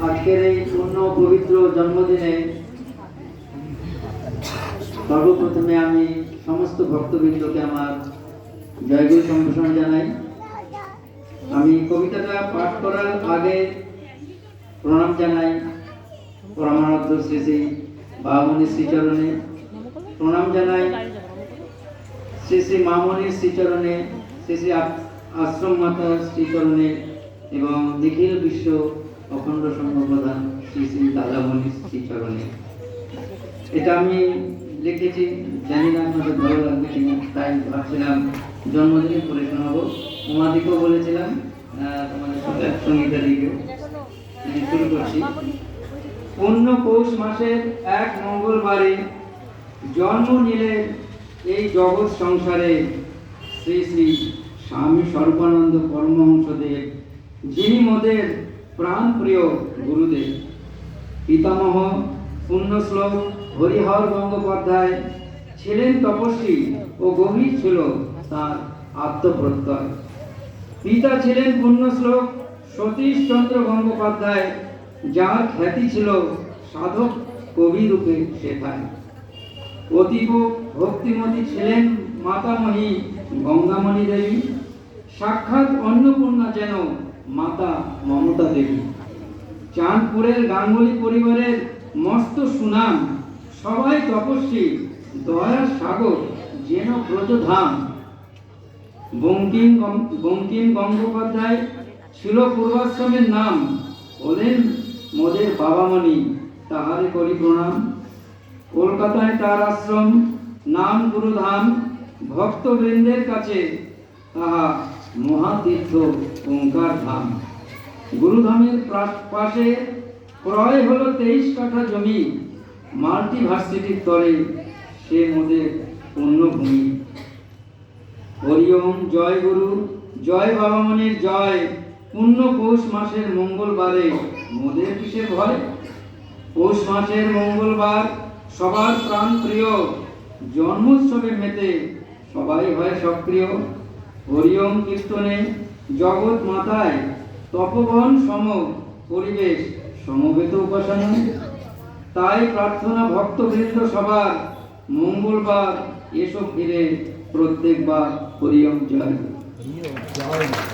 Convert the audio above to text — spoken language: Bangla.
আজকের এই পূর্ণ পবিত্র জন্মদিনে সর্বপ্রথমে আমি সমস্ত ভক্তবৃন্দকে আমার জয়গুরু সম্ভাষণ জানাই। আমি কবিতাটা পাঠ করার আগে প্রণাম জানাই পরমারাধ্য শ্রী শ্রী বামুনি শ্রীচরণে, প্রণাম জানাই শ্রী শ্রী মামনির শ্রীচরণে, শ্রী শ্রী আশ্রম মাতার শ্রীচরণে এবং নিখিল বিশ্ব অখণ্ড সংঘ প্রধান শ্রী শ্রী দাদামণির শ্রীচরণে। এটা আমি লিখেছি, জানি না আপনাদের ভালো লাগবে কিনা, তাই ভাবছিলাম জন্মদিনে পড়ে শোনাবো। উমাদিকেও বলেছিলাম তোমাদের সাথে সঙ্গীতা দিকেও। শুরু করছি। পূর্ণ পৌষ মাসের এক মঙ্গলবারে জন্ম নিলেন এই জগৎ সংসারে শ্রী শ্রী স্বামী সর্বানন্দ পরমহংসদেব, যিনি মোদের প্রাণ প্রিয় গুরুদেব। পিতামহ পুণ্যশ্লোক হরিহর গঙ্গোপাধ্যায় ছিলেন তপস্বী ও গভীর ছিল তার আত্মপ্রত্যয়। পিতা ছিলেন পুণ্যশ্লোক সতীশচন্দ্র গঙ্গোপাধ্যায়, যার খ্যাতি ছিল সাধক কবি রূপে শেখায়। অতীব ভক্তিমতী ছিলেন মাতামহী গঙ্গামণি দেবী, সাক্ষাৎ অন্নপূর্ণা যেন মাতা মমতা দেবী। চাঁদপুরের গাঙ্গুলি পরিবারের মস্ত সুনাম, সবাই তপস্বী, দয়ার সাগর যেন ব্রজধাম। বঙ্কিম গঙ্গোপাধ্যায় ছিল পূর্বাশ্রমের নাম, হলেন মোদের বাবামণি, তাহারে করি প্রণাম। কলকাতায় তার আশ্রম, নাম গুরুধাম, ভক্তবৃন্দের কাছে তাহা মহাতীর্থ ওঙ্কার ধাম। গুরুধামের পাশে ক্রয় হলো 23 কাঠা জমি, মাল্টিভার্সিটির তরে সে মোদের পুণ্যভূমি। হরি ওম, জয় গুরু, জয় বাবামণির জয়। পূর্ণ পৌষ মাসের মঙ্গলবারে মোদের কিসের ভয়? পৌষ মাসের মঙ্গলবার সবার প্রাণ প্রিয়, জন্মোৎসবে মেতে সবাই হয় সক্রিয়। হরি ওম কীর্তনে জগৎ মাতায়, তপবন সম পরিবেশ সমবেত উপাসনা। তাই প্রার্থনা ভক্তবৃন্দ সবার, মঙ্গলবার এসো ফিরে প্রত্যেকবার হরি ওম জয়।